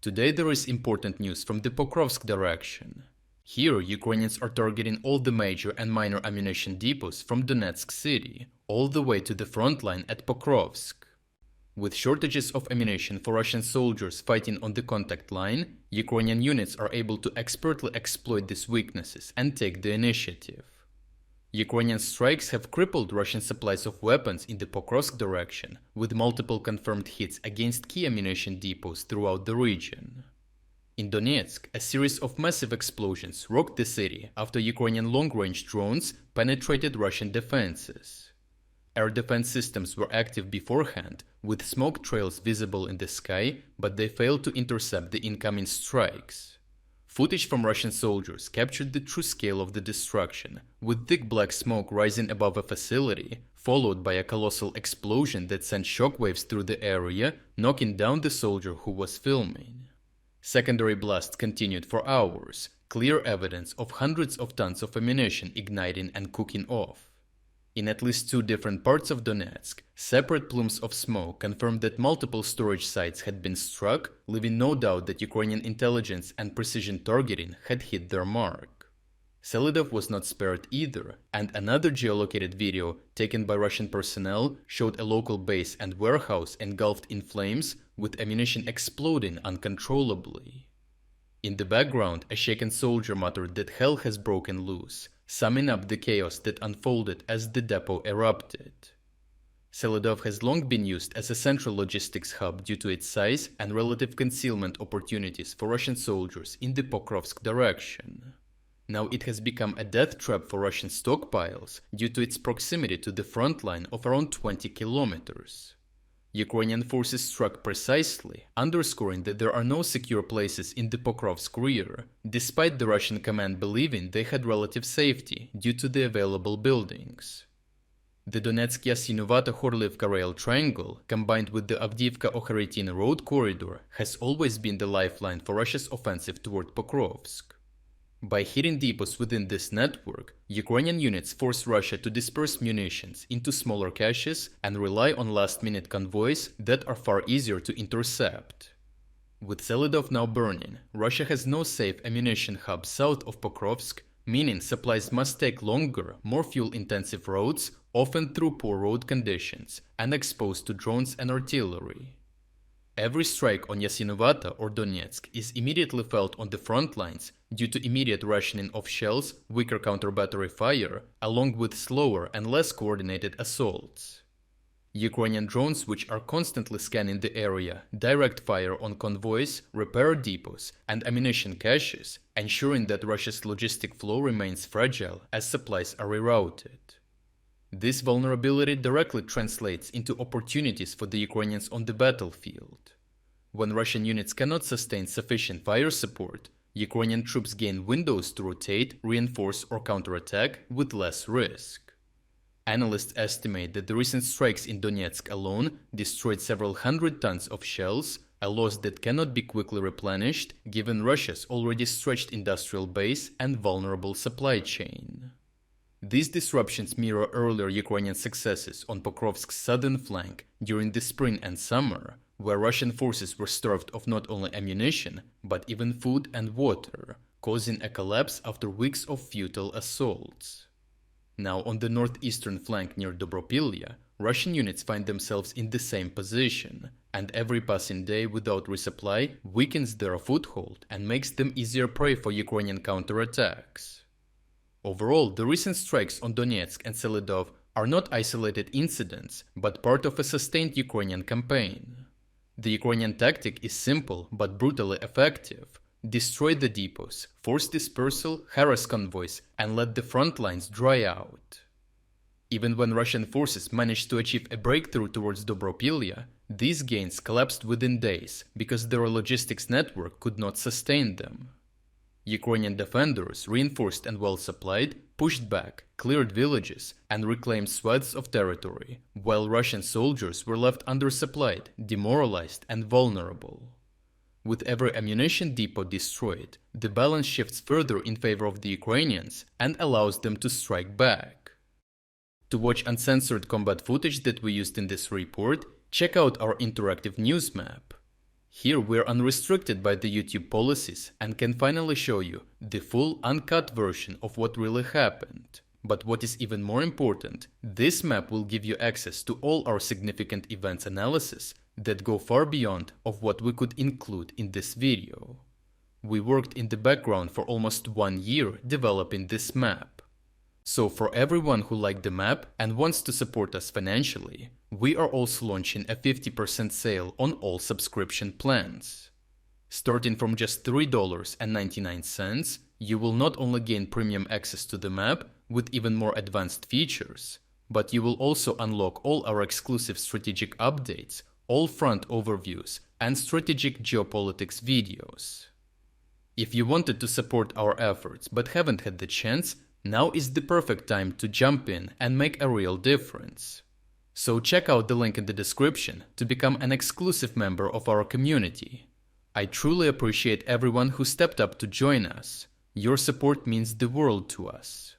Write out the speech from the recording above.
Today there is important news from the Pokrovsk direction. Here, Ukrainians are targeting all the major and minor ammunition depots from Donetsk city, all the way to the front line at Pokrovsk. With shortages of ammunition for Russian soldiers fighting on the contact line, Ukrainian units are able to expertly exploit these weaknesses and take the initiative. Ukrainian strikes have crippled Russian supplies of weapons in the Pokrovsk direction, with multiple confirmed hits against key ammunition depots throughout the region. In Donetsk, a series of massive explosions rocked the city after Ukrainian long-range drones penetrated Russian defenses. Air defense systems were active beforehand, with smoke trails visible in the sky, but they failed to intercept the incoming strikes. Footage from Russian soldiers captured the true scale of the destruction, with thick black smoke rising above a facility, followed by a colossal explosion that sent shockwaves through the area, knocking down the soldier who was filming. Secondary blasts continued for hours, clear evidence of hundreds of tons of ammunition igniting and cooking off. In at least two different parts of Donetsk, separate plumes of smoke confirmed that multiple storage sites had been struck, leaving no doubt that Ukrainian intelligence and precision targeting had hit their mark. Selydove was not spared either, and another geolocated video taken by Russian personnel showed a local base and warehouse engulfed in flames, with ammunition exploding uncontrollably. In the background, a shaken soldier muttered that hell has broken loose, summing up the chaos that unfolded as the depot erupted. Selydove has long been used as a central logistics hub due to its size and relative concealment opportunities for Russian soldiers in the Pokrovsk direction. Now it has become a death trap for Russian stockpiles due to its proximity to the front line of around 20 kilometers. Ukrainian forces struck precisely, underscoring that there are no secure places in the Pokrovsk rear, despite the Russian command believing they had relative safety due to the available buildings. The Donetsk-Yasinuvata-Horlivka rail triangle, combined with the Avdiivka-Okharetin road corridor, has always been the lifeline for Russia's offensive toward Pokrovsk. By hitting depots within this network, Ukrainian units force Russia to disperse munitions into smaller caches and rely on last-minute convoys that are far easier to intercept. With Selydove now burning, Russia has no safe ammunition hub south of Pokrovsk, meaning supplies must take longer, more fuel-intensive roads, often through poor road conditions, and exposed to drones and artillery. Every strike on Yasinuvata or Donetsk is immediately felt on the front lines due to immediate rationing of shells, weaker counter-battery fire, along with slower and less coordinated assaults. Ukrainian drones, which are constantly scanning the area, direct fire on convoys, repair depots, and ammunition caches, ensuring that Russia's logistic flow remains fragile as supplies are rerouted. This vulnerability directly translates into opportunities for the Ukrainians on the battlefield. When Russian units cannot sustain sufficient fire support, Ukrainian troops gain windows to rotate, reinforce, or counterattack with less risk. Analysts estimate that the recent strikes in Donetsk alone destroyed several hundred tons of shells, a loss that cannot be quickly replenished given Russia's already stretched industrial base and vulnerable supply chain. These disruptions mirror earlier Ukrainian successes on Pokrovsk's southern flank during the spring and summer, where Russian forces were starved of not only ammunition, but even food and water, causing a collapse after weeks of futile assaults. Now on the northeastern flank near Dobropilya, Russian units find themselves in the same position, and every passing day without resupply weakens their foothold and makes them easier prey for Ukrainian counterattacks. Overall, the recent strikes on Donetsk and Selydove are not isolated incidents, but part of a sustained Ukrainian campaign. The Ukrainian tactic is simple but brutally effective. Destroy the depots, force dispersal, harass convoys, and let the front lines dry out. Even when Russian forces managed to achieve a breakthrough towards Dobropilya, these gains collapsed within days because their logistics network could not sustain them. Ukrainian defenders, reinforced and well supplied, pushed back, cleared villages, and reclaimed swaths of territory, while Russian soldiers were left undersupplied, demoralized, and vulnerable. With every ammunition depot destroyed, the balance shifts further in favor of the Ukrainians and allows them to strike back. To watch uncensored combat footage that we used in this report, check out our interactive news map. Here we're unrestricted by the YouTube policies and can finally show you the full uncut version of what really happened. But what is even more important, this map will give you access to all our significant events analysis that go far beyond of what we could include in this video. We worked in the background for almost 1 year developing this map. So for everyone who liked the map and wants to support us financially, we are also launching a 50% sale on all subscription plans. Starting from just $3.99, you will not only gain premium access to the map with even more advanced features, but you will also unlock all our exclusive strategic updates, all front overviews, and strategic geopolitics videos. If you wanted to support our efforts but haven't had the chance, now is the perfect time to jump in and make a real difference. So check out the link in the description to become an exclusive member of our community. I truly appreciate everyone who stepped up to join us. Your support means the world to us.